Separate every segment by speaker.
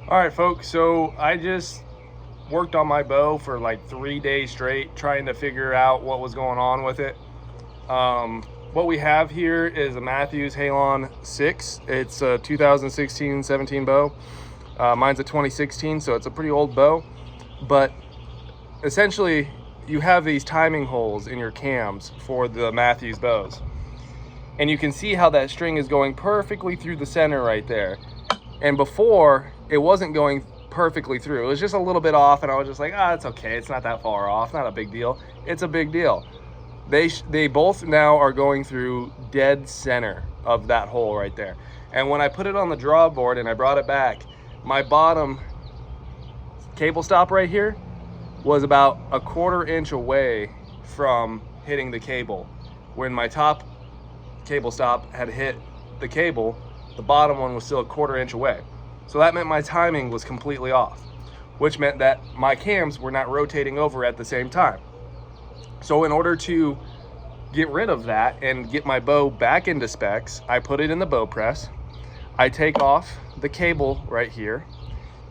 Speaker 1: All right, folks, so I just worked on my bow for like 3 days straight trying to figure out what was going on with it. What we have here is a Mathews Halon 6. It's a 2016-17 bow. Mine's a 2016, so it's a pretty old bow. But essentially, you have these timing holes in your cams for the Mathews bows. And you can see how that string is going perfectly through the center right there. And before, it wasn't going perfectly through. It was just a little bit off, and I was just like, it's okay. It's not that far off. Not a big deal. It's a big deal. They both now are going through dead center of that hole right there. And when I put it on the draw board and I brought it back, my bottom cable stop right here was about a 1/4 inch away from hitting the cable. When my top cable stop had hit the cable, the bottom one was still a 1/4 inch away. So that meant my timing was completely off, which meant that my cams were not rotating over at the same time. So in order to get rid of that and get my bow back into specs, I put it in the bow press. I take off the cable right here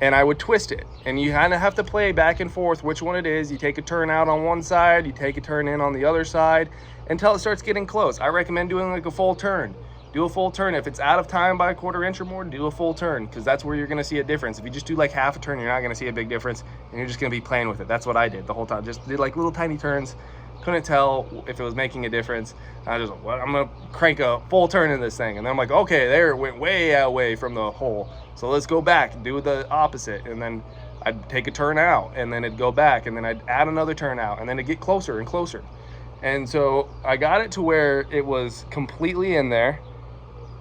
Speaker 1: and I would twist it. And you kind of have to play back and forth which one it is. You take a turn out on one side, you take a turn in on the other side until it starts getting close. I recommend doing like a full turn. Do a full turn. If it's out of time by a 1/4 inch or more, do a full turn, because that's where you're going to see a difference. If you just do like half a turn, you're not going to see a big difference, and you're just going to be playing with it. That's what I did the whole time. Just did like little tiny turns. Couldn't tell if it was making a difference. And I just, well, I'm going to crank a full turn in this thing. And then I'm like, okay, there, it went way away from the hole. So let's go back and do the opposite. And then I'd take a turn out, and then it'd go back, and then I'd add another turn out, and then it'd get closer and closer. And so I got it to where it was completely in there.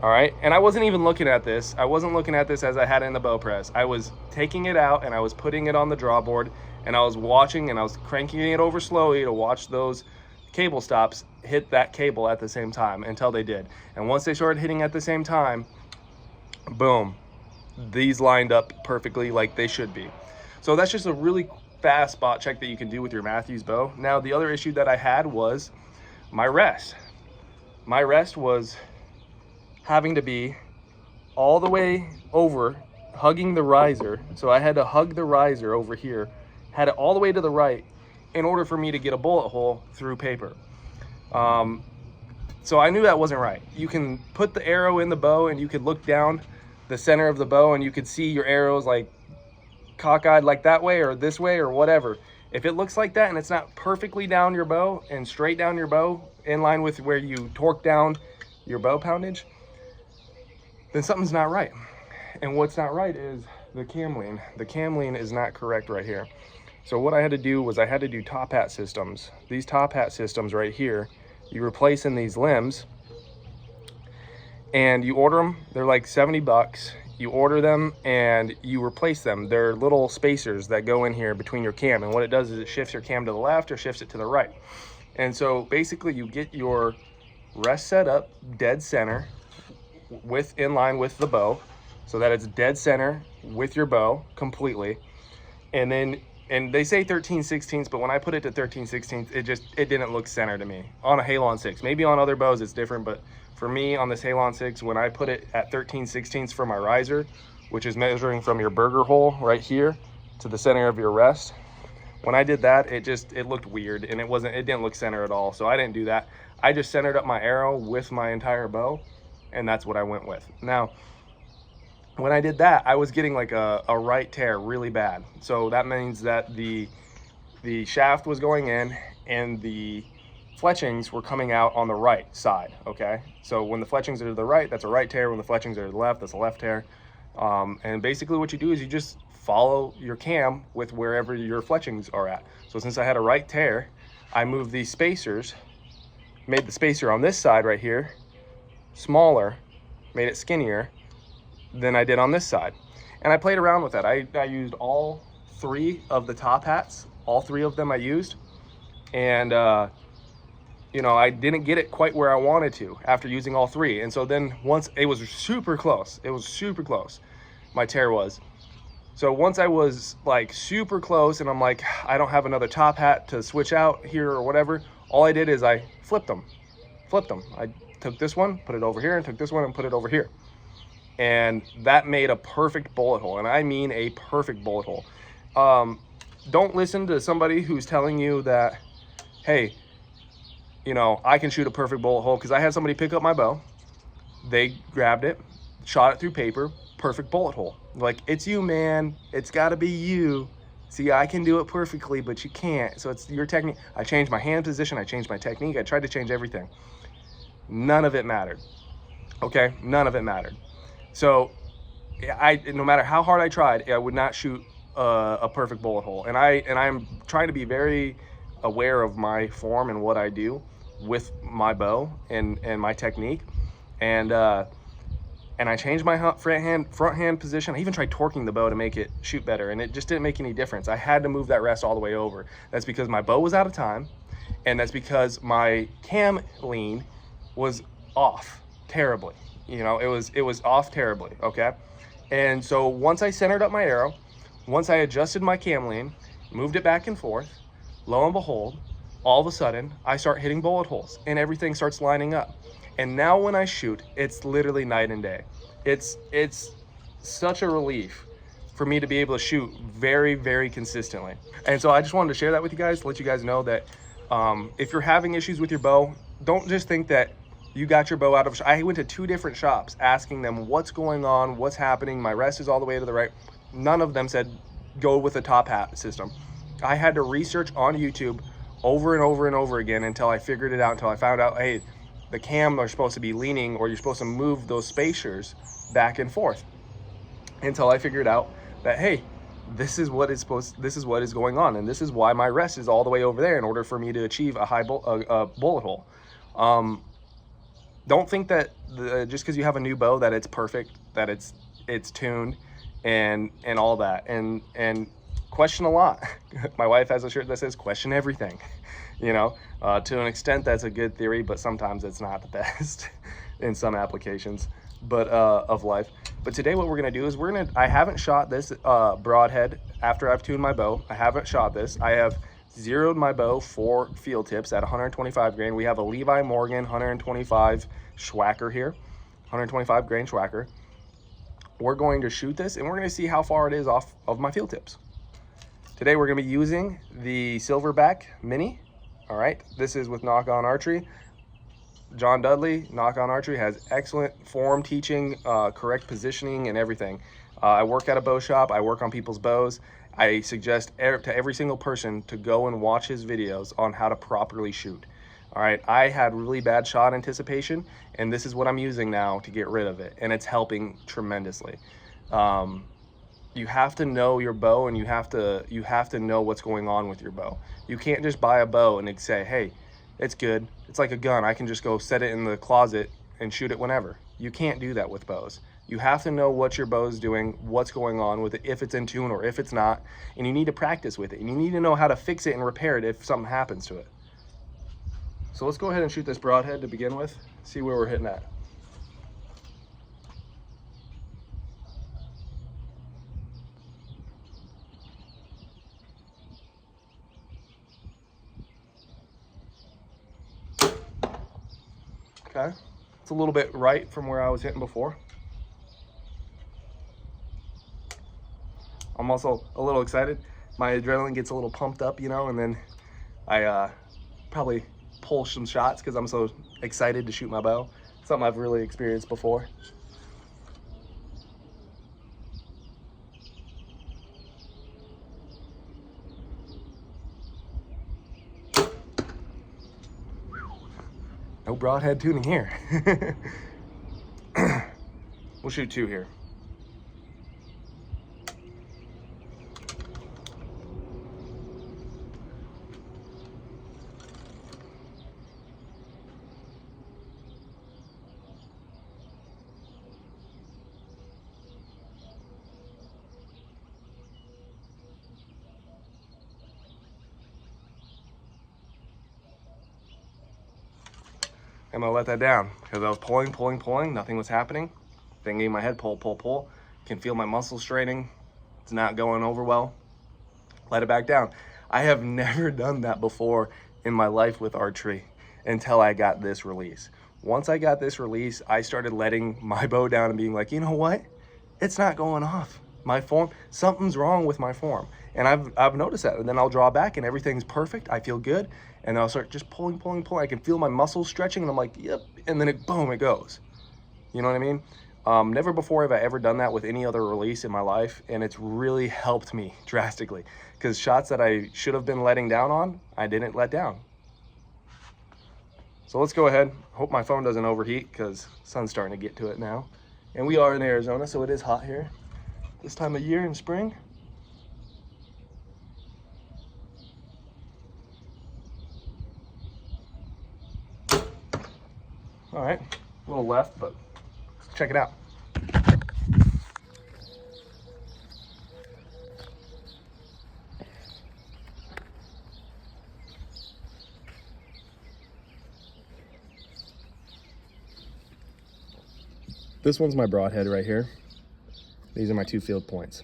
Speaker 1: All right, and I wasn't even looking at this. I wasn't looking at this as I had it in the bow press. I was taking it out and I was putting it on the draw board, and I was watching, and I was cranking it over slowly to watch those cable stops hit that cable at the same time until they did. And once they started hitting at the same time, boom, these lined up perfectly like they should be. So that's just a really fast spot check that you can do with your Mathews bow. Now, the other issue that I had was my rest. My rest was having to be all the way over, hugging the riser. So I had to hug the riser over here, had it all the way to the right in order for me to get a bullet hole through paper. So I knew that wasn't right. You can put the arrow in the bow and you could look down the center of the bow and you could see your arrows like cockeyed like that way or this way or whatever. If it looks like that and it's not perfectly down your bow and straight down your bow in line with where you torque down your bow poundage, then something's not right. And what's not right is the cam lean. The cam lean is not correct right here. So what I had to do was I had to do top hat systems. These top hat systems right here, you replace in these limbs and you order them. They're like 70 bucks. You order them and you replace them. They're little spacers that go in here between your cam. And what it does is it shifts your cam to the left or shifts it to the right. And so basically you get your rest set up dead center in line with the bow, so that it's dead center with your bow completely. And then, and they say 13/16, but when I put it to 13/16, it didn't look center to me on a Halon 6. Maybe on other bows it's different, but for me on this Halon 6, when I put it at 13/16 for my riser, which is measuring from your burger hole right here to the center of your rest, when I did that, it looked weird, and it didn't look center at all. So I didn't do that. I just centered up my arrow with my entire bow, and that's what I went with. Now, when I did that, I was getting like a right tear really bad. So that means that the shaft was going in and the fletchings were coming out on the right side, okay? So when the fletchings are to the right, that's a right tear. When the fletchings are to the left, that's a left tear. And basically what you do is you just follow your cam with wherever your fletchings are at. So since I had a right tear, I moved these spacers, made the spacer on this side right here smaller, made it skinnier than I did on this side. And I played around with that. I used all 3 of the top hats, all 3 of them I used. And, you know, I didn't get it quite where I wanted to after using all 3. And so then once it was super close, my tear was. So once I was like super close and I'm like, I don't have another top hat to switch out here or whatever, all I did is I flipped them. I took this one, put it over here, and took this one and put it over here. and that made a perfect bullet hole, and I mean a perfect bullet hole. Don't listen to somebody who's telling you that, hey, you know, I can shoot a perfect bullet hole, because I had somebody pick up my bow, they grabbed it, shot it through paper, perfect bullet hole. Like, it's you, man, it's got to be you. See, I can do it perfectly, but you can't. So it's your technique. I changed my hand position, I changed my technique, I tried to change everything. None of it mattered. Okay, none of it mattered. So no matter how hard I tried, I would not shoot a perfect bullet hole. And I'm trying to be very aware of my form and what I do with my bow and my technique. And I changed my front hand position. I even tried torquing the bow to make it shoot better, and it just didn't make any difference. I had to move that rest all the way over. That's because my bow was out of time, and that's because my cam lean was off terribly. You know, it was off terribly, okay? And so once I centered up my arrow, once I adjusted my cam lean, moved it back and forth, lo and behold, all of a sudden, I start hitting bullet holes, and everything starts lining up. And now when I shoot, it's literally night and day. It's such a relief for me to be able to shoot very, very consistently. And so I just wanted to share that with you guys, to let you guys know that if you're having issues with your bow, don't just think that you got your bow out of. I went to 2 different shops asking them what's going on, what's happening, my rest is all the way to the right. None of them said go with a top hat system. I had to research on YouTube over and over and over again until I figured it out, until I found out, hey, the cam are supposed to be leaning, or you're supposed to move those spacers back and forth, until I figured out that, hey, this is what is going on, and this is why my rest is all the way over there in order for me to achieve a high bullet hole. Don't think that just because you have a new bow that it's perfect, that it's tuned and all that, and question a lot. My wife has a shirt that says question everything. You know, to an extent that's a good theory, but sometimes it's not the best in some applications of life. But today what we're gonna do is I haven't shot this broadhead after I've tuned my bow. I haven't shot this. I have zeroed my bow for field tips at 125 grain. We have a Levi Morgan 125 Schwacker here, 125 grain Schwacker. We're going to shoot this, and we're gonna see how far it is off of my field tips. Today we're gonna be using the Silverback Mini. All right, this is with Nock On Archery. John Dudley, Nock On Archery, has excellent form teaching, correct positioning, and everything. I work at a bow shop. I work on people's bows. I suggest to every single person to go and watch his videos on how to properly shoot. All right, I had really bad shot anticipation, and this is what I'm using now to get rid of it, and it's helping tremendously. You have to know your bow, and you have to know what's going on with your bow. You can't just buy a bow and say, hey, it's good. It's like a gun. I can just go set it in the closet and shoot it whenever. You can't do that with bows. You have to know what your bow is doing, what's going on with it, if it's in tune or if it's not, and you need to practice with it. And you need to know how to fix it and repair it if something happens to it. So let's go ahead and shoot this broadhead to begin with, see where we're hitting at. Okay, it's a little bit right from where I was hitting before. I'm also a little excited. My adrenaline gets a little pumped up, you know, and then I probably pull some shots because I'm so excited to shoot my bow. Something I've really experienced before. No broadhead tuning here. We'll shoot 2 here. I'm gonna let that down because I was pulling, nothing was happening. Thinking in my head, pull. Can feel my muscles straining. It's not going over well. Let it back down. I have never done that before in my life with archery until I got this release. Once I got this release, I started letting my bow down and being like, you know what? It's not going off. My form, something's wrong with my form. And I've noticed that. And then I'll draw back and everything's perfect. I feel good. And then I'll start just pulling. I can feel my muscles stretching and I'm like, yep. And then boom, it goes. You know what I mean? Never before have I ever done that with any other release in my life. And it's really helped me drastically, because shots that I should have been letting down on, I didn't let down. So let's go ahead. Hope my phone doesn't overheat, because the sun's starting to get to it now. And we are in Arizona, so it is hot here this time of year in spring. All right, a little left, but check it out. This one's my Broadhead right here. These are my 2 field points.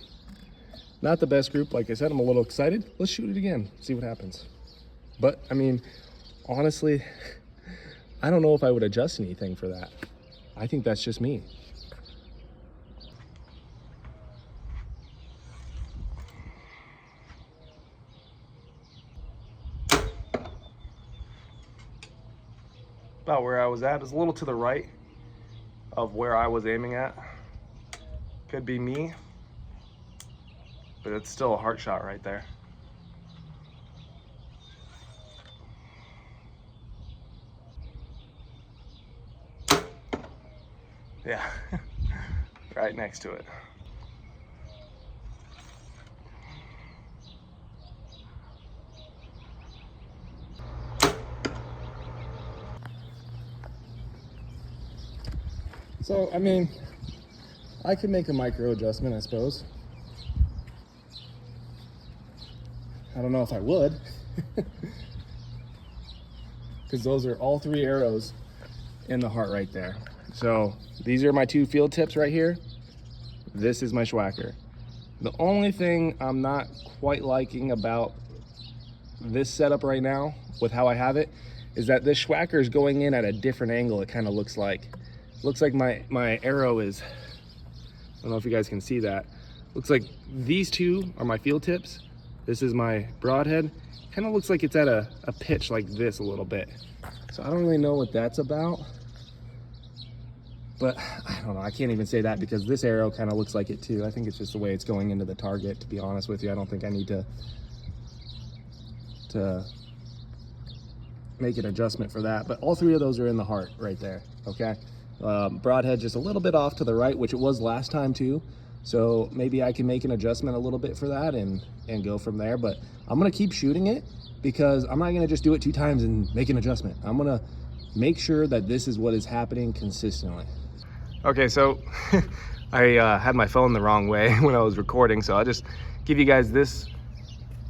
Speaker 1: Not the best group, like I said. I'm a little excited. Let's shoot it again, see what happens. But I mean, honestly, I don't know if I would adjust anything for that. I think that's just me. About where I was at. It's a little to the right of where I was aiming at. Could be me, but it's still a heart shot right there. Yeah, right next to it. So, I mean, I could make a micro adjustment, I suppose. I don't know if I would. Because those are all 3 arrows in the heart right there. So these are my 2 field tips right here. This is my schwacker. The only thing I'm not quite liking about this setup right now with how I have it is that this schwacker is going in at a different angle. It kind of looks like my arrow is, I don't know if you guys can see that. Looks like these 2 are my field tips. This is my Broadhead. Kind of looks like it's at a pitch like this a little bit. So I don't really know what that's about. But I don't know, I can't even say that because this arrow kind of looks like it too. I think it's just the way it's going into the target, to be honest with you. I don't think I need to make an adjustment for that. But all 3 of those are in the heart right there, okay? Broadhead just a little bit off to the right, which it was last time too. So maybe I can make an adjustment a little bit for that and go from there. But I'm gonna keep shooting it because I'm not gonna just do it 2 times and make an adjustment. I'm gonna make sure that this is what is happening consistently. Okay, so I had my phone the wrong way when I was recording, so I'll just give you guys this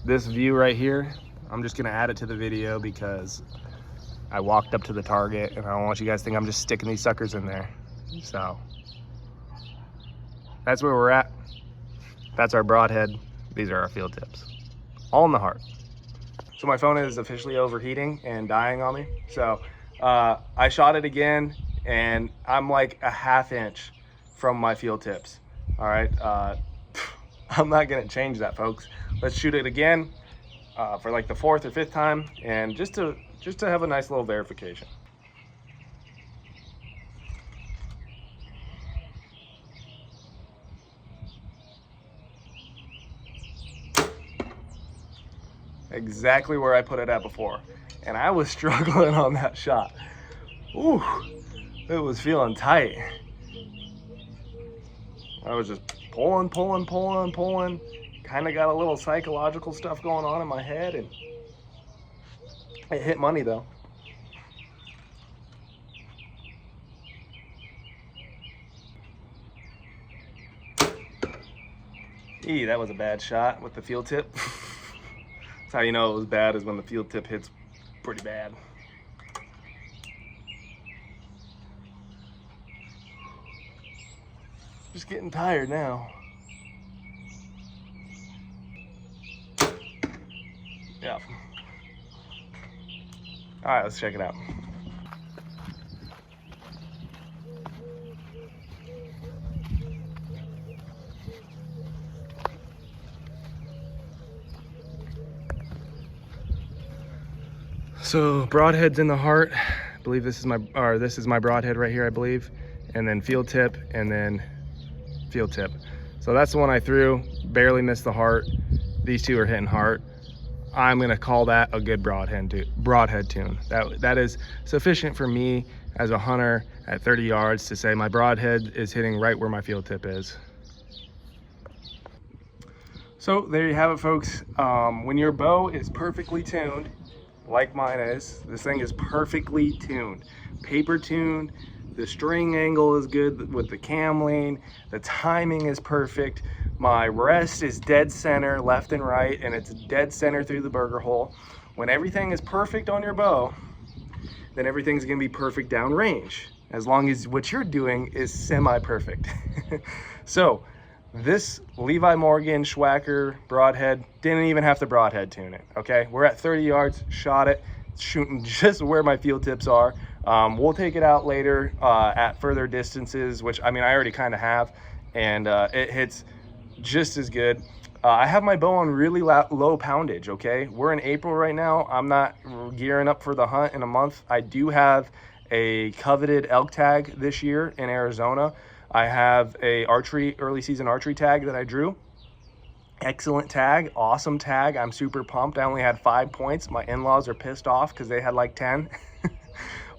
Speaker 1: view right here. I'm just gonna add it to the video because I walked up to the target and I don't want you guys to think I'm just sticking these suckers in there. So that's where we're at. That's our Broadhead. These are our field tips. All in the heart. So my phone is officially overheating and dying on me. So I shot it again and I'm like a ½ inch from my field tips. All right, I'm not gonna change that, folks. Let's shoot it again for like the 4th or 5th time, and just to have a nice little verification. Exactly where I put it at before. And I was struggling on that shot. Ooh, it was feeling tight. I was just pulling. Kind of got a little psychological stuff going on in my head, and it hit money though. That was a bad shot with the field tip. That's how you know it was bad, is when the field tip hits pretty bad. Just getting tired now. Yeah. All right, let's check it out. So broadhead's in the heart. I believe this is my broadhead right here, I believe. And then field tip, and then field tip. So that's the one I threw, barely missed the heart. These two are hitting heart. I'm gonna call that a good broadhead tune. That is sufficient for me as a hunter at 30 yards to say my broadhead is hitting right where my field tip is. So there you have it, folks. When your bow is perfectly tuned, like mine is, this thing is perfectly tuned, paper tuned. The string angle is good with the cam lean. The timing is perfect. My rest is dead center, left and right, and it's dead center through the burger hole. When everything is perfect on your bow, then everything's gonna be perfect downrange, as long as what you're doing is semi-perfect. So this Levi Morgan Schwacker broadhead didn't even have to broadhead tune it, okay? We're at 30 yards, shot it, shooting just where my field tips are. We'll take it out later at further distances, which I mean, I already kind of have, and it hits just as good. I have my bow on really low poundage, okay? We're in April right now. I'm not gearing up for the hunt in a month. I do have a coveted elk tag this year in Arizona. I have a early season archery tag that I drew. Excellent tag, awesome tag. I'm super pumped. I only had 5 points. My in-laws are pissed off because they had like 10.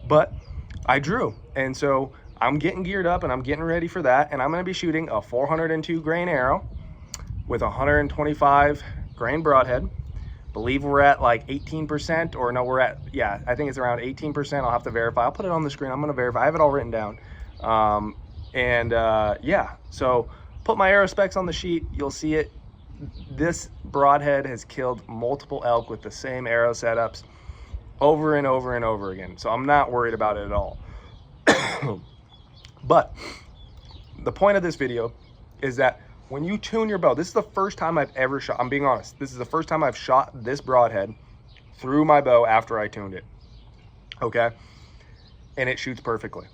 Speaker 1: But I drew, and so I'm getting geared up and I'm getting ready for that, and I'm going to be shooting a 402 grain arrow with 125 grain broadhead. Believe we're at like 18%, or no, we're at, yeah, I think it's around 18%. I'll have to verify. I'll put it on the screen. I'm going to verify. I have it all written down. Yeah, so put my arrow specs on the sheet. You'll see it. This broadhead has killed multiple elk with the same arrow setups over and over and over again. So I'm not worried about it at all. But the point of this video is that when you tune your bow, this is the first time I've ever shot, I'm being honest, this is the first time I've shot this broadhead through my bow after I tuned it, okay? And it shoots perfectly.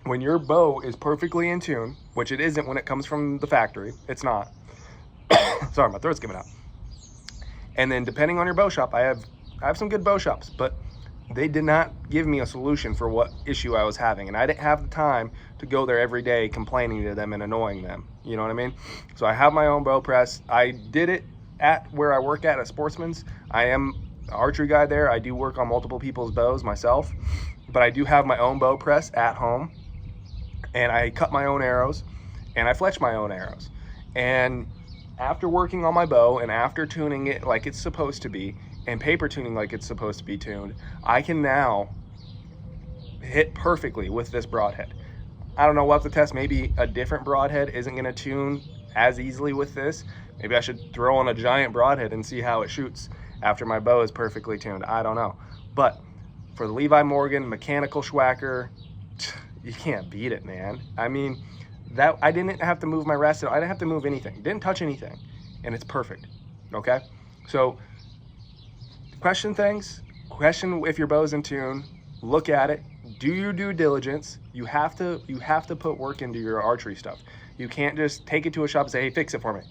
Speaker 1: When your bow is perfectly in tune, which it isn't when it comes from the factory, it's not. Sorry, my throat's giving out. And then depending on your bow shop, I have some good bow shops, but they did not give me a solution for what issue I was having, and I didn't have the time to go there every day complaining to them and annoying them. You know what I mean? So I have my own bow press. I did it at where I work at Sportsman's. I am an archery guy there. I do work on multiple people's bows myself, but I do have my own bow press at home, and I cut my own arrows and I fletch my own arrows. And after working on my bow and after tuning it like it's supposed to be and paper tuning like it's supposed to be tuned, I can now hit perfectly with this broadhead. I don't know, we'll have to test. Maybe a different broadhead isn't going to tune as easily with this. Maybe I should throw on a giant broadhead and see how it shoots after my bow is perfectly tuned. I don't know. But for the Levi Morgan mechanical Schwacker, you can't beat it, man. I mean, that I didn't have to move my rest. I didn't have to move anything. Didn't touch anything, and it's perfect. Okay, so question things. Question if your bow's in tune. Look at it. Do your due diligence. You have to put work into your archery stuff. You can't just take it to a shop and say, hey, fix it for me.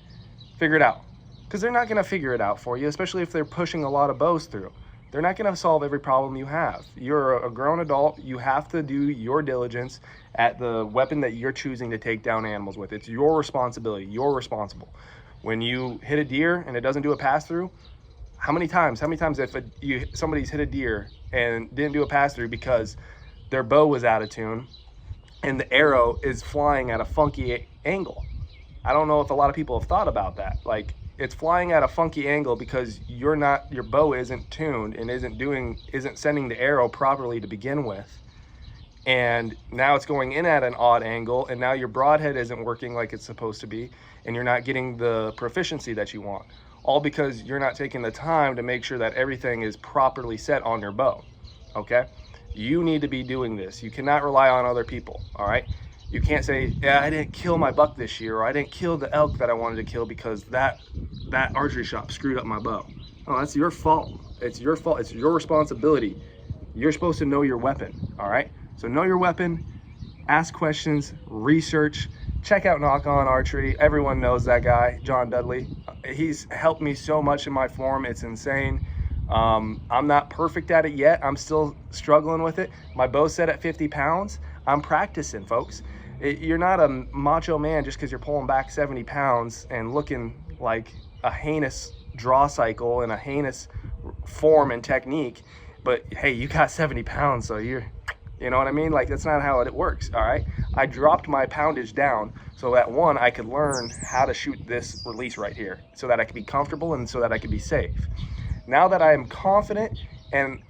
Speaker 1: Figure it out. Because they're not going to figure it out for you, especially if they're pushing a lot of bows through. They're not going to solve every problem you have. You're a grown adult. You have to do your diligence at the weapon that you're choosing to take down animals with. It's your responsibility. You're responsible. When you hit a deer and it doesn't do a pass-through, how many times if somebody's hit a deer and didn't do a pass-through because their bow was out of tune and the arrow is flying at a funky angle? I don't know if a lot of people have thought about that. Like, it's flying at a funky angle because your bow isn't tuned and isn't sending the arrow properly to begin with. And now it's going in at an odd angle, and now your broadhead isn't working like it's supposed to be, and you're not getting the proficiency that you want. All because you're not taking the time to make sure that everything is properly set on your bow, okay? You need to be doing this. You cannot rely on other people, all right? You can't say, yeah, I didn't kill my buck this year, or I didn't kill the elk that I wanted to kill because that archery shop screwed up my bow. Oh, that's your fault. It's your fault. It's your responsibility. You're supposed to know your weapon, all right? So know your weapon, ask questions, research, check out Knock On Archery. Everyone knows that guy, John Dudley. He's helped me so much in my form. It's insane. I'm not perfect at it yet. I'm still struggling with it. My bow's set at 50 pounds. I'm practicing, folks. You're not a macho man just because you're pulling back 70 pounds and looking like a heinous draw cycle and a heinous form and technique. But hey, you got 70 pounds, so you know what I mean? Like, that's not how it works, all right? I dropped my poundage down so that, one, I could learn how to shoot this release right here so that I could be comfortable and so that I could be safe. Now that I am confident and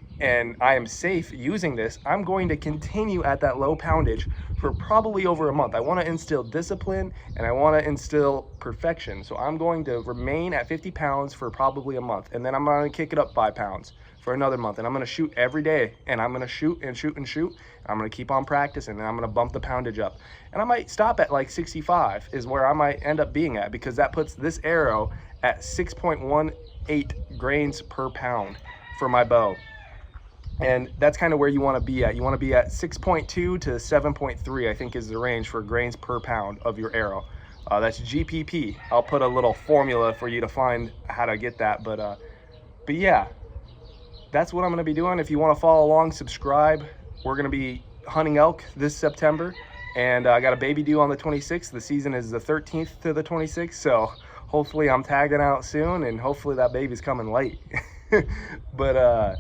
Speaker 1: I am safe using this, I'm going to continue at that low poundage for probably over a month. I want to instill discipline and I want to instill perfection. So I'm going to remain at 50 pounds for probably a month, and then I'm going to kick it up 5 pounds for another month, and I'm going to shoot every day, and I'm going to shoot and shoot and shoot. I'm going to keep on practicing, and I'm going to bump the poundage up, and I might stop at like 65 is where I might end up being at, because that puts this arrow at 6.18 grains per pound for my bow. And that's kind of where you want to be at. You want to be at 6.2 to 7.3, I think, is the range for grains per pound of your arrow. That's GPP. I'll put a little formula for you to find how to get that. But yeah, that's what I'm going to be doing. If you want to follow along, subscribe. We're going to be hunting elk this September. And I got a baby due on the 26th. The season is the 13th to the 26th. So hopefully I'm tagging out soon, and hopefully that baby's coming late. But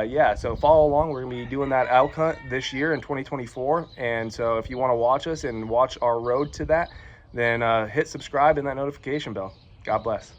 Speaker 1: yeah, so follow along. We're gonna be doing that elk hunt this year in 2024, and so if you want to watch us and watch our road to that, then hit subscribe and that notification bell. God bless.